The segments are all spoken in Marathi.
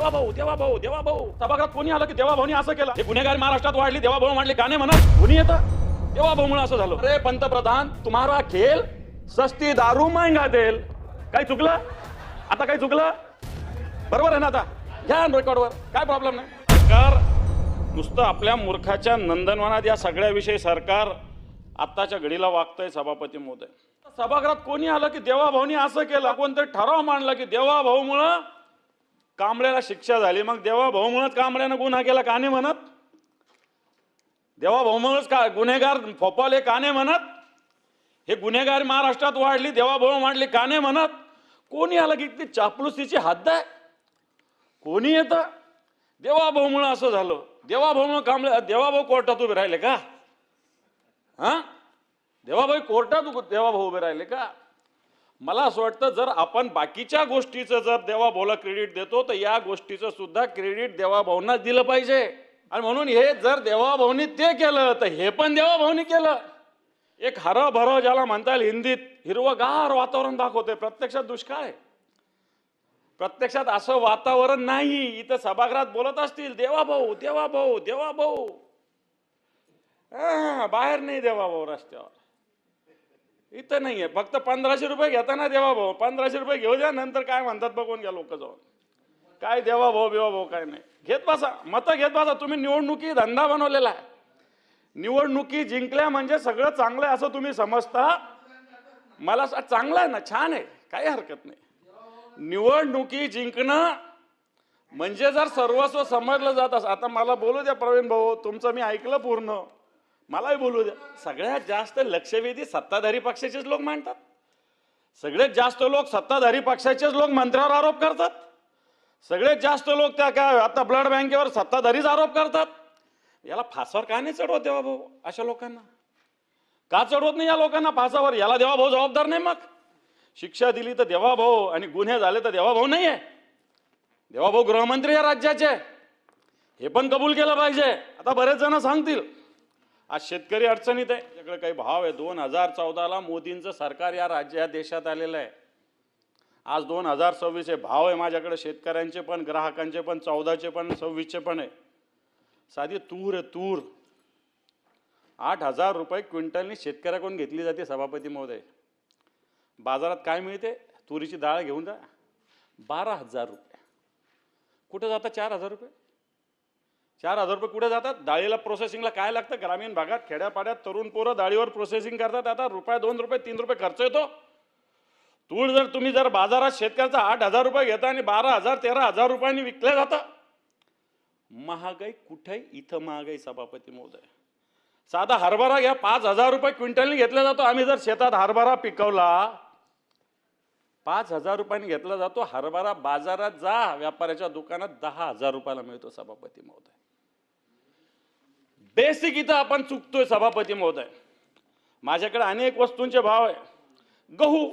देवाभाऊ सभागृहात कोणी आलं की देवाभाऊनी असं केलं, हे गुन्हेगार महाराष्ट्रात वाढली, देवाभाऊ म्हटले गाणे म्हणत कोणी येतं, देवाभाऊमुळे असं झालं. अरे पंतप्रधान, तुम्हारा खेल सस्ती दारू महंगा तेल. काही चुकलं आता, काही चुकलं बरोबर आहे ना? आता घ्या रेकॉर्डवर, काय प्रॉब्लेम नाही. सरकार नुसतं आपल्या मूर्खाच्या नंदनवनात या सगळ्याविषयी सरकार आत्ताच्या घडीला वागतंय. सभापती महोदय, सभागृहात कोणी आलं की देवाभाऊनी असं केलं, कोणतरी ठराव मांडला की देवाभाऊमुळं कांबळ्याला शिक्षा झाली, मग देवाभाऊमुळेच कांबळ्यानं गुन्हा केला काने म्हणत, देवाभाऊमुळेच का गुन्हेगार फोपावले काने म्हणत, हे गुन्हेगार महाराष्ट्रात वाढली, देवाभाऊ मांडली काने म्हणत. कोणी आलं की ती चापलुसीची हद्द आहे. कोणी येतं देवाभाऊमुळे असं झालं, देवाभाऊमुळे कांबळे, देवाभाऊ कोर्टात उभे राहिले का? हा, देवाभाऊ कोर्टात देवाभाऊ उभे राहिले का? मला असं वाटतं जर आपण बाकीच्या गोष्टीचं जर देवाभाऊला क्रेडिट देतो तर या गोष्टीचं सुद्धा क्रेडिट देवाभाऊंनाच दिलं पाहिजे. आणि म्हणून हे जर देवाभाऊनी ते केलं तर हे पण देवाभाऊनी केलं. एक हरभर ज्याला म्हणता येईल हिंदीत, हिरवगार वातावरण दाखवते, प्रत्यक्षात दुष्काळ आहे. प्रत्यक्षात असं वातावरण नाही. इथं सभागृहात बोलत असतील देवाभाऊ देवाभाऊ देवाभाऊ, बाहेर नाही देवाभाऊ, रस्त्यावर इथं नाहीये. फक्त 1500 रुपये घेताना देवाभाऊ, 1500 रुपये घेऊ द्या, नंतर काय म्हणतात बघून घ्या लोक जाऊन. काय देवाभाऊ बिवाभाऊ काय नाही, घेत बसा, मतं घेत बसा. तुम्ही निवडणुकी धंदा बनवलेला आहे. निवडणुकी जिंकल्या म्हणजे सगळं चांगलं आहे असं तुम्ही समजता. मला चांगलं आहे ना, छान आहे, काही हरकत नाही. निवडणुकी जिंकणं म्हणजे जर सर्वस्व समजलं जात असं, आता मला बोलू द्या प्रवीण भाऊ, तुमचं मी ऐकलं पूर्ण, मलाही बोलू द्या. सगळ्यात जास्त लक्षवेधी सत्ताधारी पक्षाचेच लोक मांडतात. सगळ्यात जास्त लोक सत्ताधारी पक्षाचेच लोक मंत्र्यावर आरोप करतात. सगळ्यात जास्त लोक त्या काय आता ब्लड बँकेवर सत्ताधारीच आरोप करतात. याला फासावर का नाही चढवत देवाभाऊ? अशा लोकांना का चढवत नाही या लोकांना फासावर? याला देवाभाऊ जबाबदार नाही. मग शिक्षा दिली तर देवाभाऊ आणि गुन्हे झाले तर देवाभाऊ नाही आहे. देवाभाऊ गृहमंत्री या राज्याचे, हे पण कबूल केलं पाहिजे. आता बरेच जण सांगतील आज शेतकरी अडचणीत आहे, त्याकडे काही भाव आहे. 2014ला मोदींचं सरकार या देशात आलेलं आहे. आज 2026 आहे, भाव आहे माझ्याकडे शेतकऱ्यांचे पण, ग्राहकांचे पण, 14चे पण, 26चे पण आहे. साधी तूर आहे, तूर 8,000 रुपये क्विंटलनी शेतकऱ्याकडून घेतली जाते. सभापती महोदय, बाजारात काय मिळते? तुरीची डाळ घेऊन जा 12,000 रुपये. कुठे जातात 4,000 रुपये? 4,000 रुपये कुठे जातात? डाळीला प्रोसेसिंगला काय लागतं? ग्रामीण भागात खेड्यापाड्यात तरुण पोरं डाळीवर प्रोसेसिंग करतात. आता रुपये 2 रुपये 3 रुपये खर्च येतो. तूळ जर तुम्ही जर बाजारात शेतकऱ्याचा 8,000 रुपये घेता आणि 12,000 13,000 रुपयांनी विकल्या जातं. महागाई कुठे? इथं महागाई. सभापती महोदय, साधा हरभरा घ्या, 5,000 रुपये क्विंटलनी घेतला जातो. आम्ही जर शेतात हरभरा पिकवला 5,000 रुपयांनी घेतला जातो. हरभरा बाजारात जा, व्यापाऱ्याच्या दुकानात 10,000 रुपयाला मिळतो. सभापती महोदय, बेसिक इथं आपण चुकतोय. सभापती महोदय, माझ्याकडे अनेक वस्तूंचे भाव आहे. गहू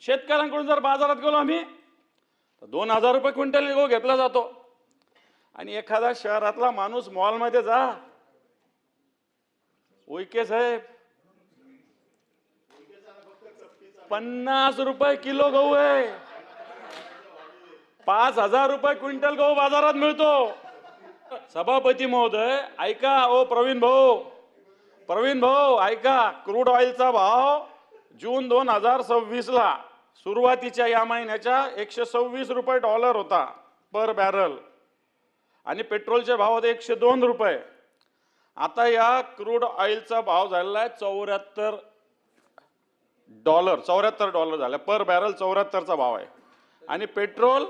शेतकऱ्यांकडून जर बाजारात गेलो आम्ही तर 2,000 रुपये क्विंटल गहू घेतला जातो. आणि एखादा शहरातला माणूस मॉलमध्ये जा, उईके साहेब 50 रुपये किलो गहू आहे. 5,000 रुपये क्विंटल गहू बाजारात मिळतो. सभापती महोदय ऐका, ओ प्रवीण भाऊ ऐका, क्रूड ऑइलचा भाव जून 2026ला सुरुवातीच्या या महिन्याच्या 126 रुपये डॉलर होता पर बॅरल, आणि पेट्रोलचे भाव होते 102 रुपये. आता या क्रूड ऑइलचा भाव झालेला आहे 74 डॉलर झाला पर बॅरल. 74चा भाव आहे आणि पेट्रोल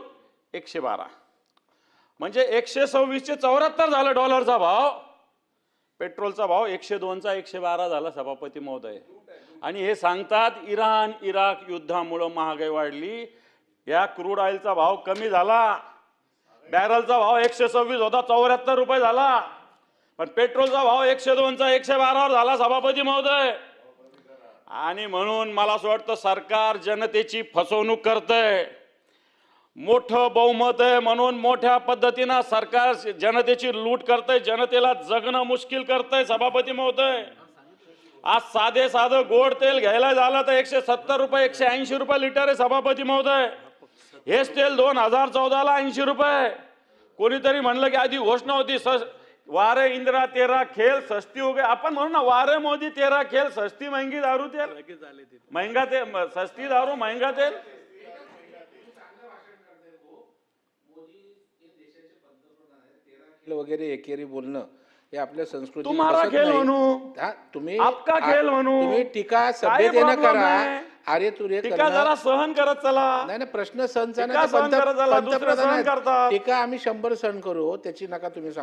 112, म्हणजे 126 चे 74 झालं डॉलरचा भाव. पेट्रोलचा भाव 102चा 112 झाला. सभापती महोदय, आणि हे सांगतात इराण इराक युद्धामुळे महागाई वाढली. या क्रूड ऑइलचा भाव कमी झाला. बॅरलचा भाव 126 होता, 74 रुपये झाला. पण पेट्रोलचा भाव 102चा 112 झाला. सभापती महोदय, आणि म्हणून मला असं वाटतं सरकार जनतेची फसवणूक करतंय. मोठं बहुमत आहे म्हणून मोठ्या पद्धतीनं सरकार जनतेची लूट करतंय, जनतेला जगणं मुश्किल करतंय. सभापती महोदय, आज साधं गोड तेल घ्यायला झालं तर 170 रुपये 180 रुपये लिटर आहे. सभापती महोदय, हेच तेल 2014ला 80 रुपये. कोणीतरी म्हणलं की आधी घोषणा होती वारे इंदिरा तेरा खेल सस्ती हो गई. आपण म्हणू ना वारे मोदी तेरा खेल सस्ती महंगी दारू तेल महंगा तेल सस्ती दारू महंगा तेल. वगैरे एकेरी बोलणं हे आपल्या संस्कृती तुम्हारा खेल म्हणू, तुम्ही आपका खेल म्हणू, तुम्ही टीका काही सभ्यतेनं problem करा. नाही. अरे तुरे टीका जरा सहन करत चला. नाही नाही प्रश्न सहनचा टीका सहन करत चला, दुसरे सहन करतात. टीका आम्ही 100 सहन करू, त्याची नका तुम्ही सांगू.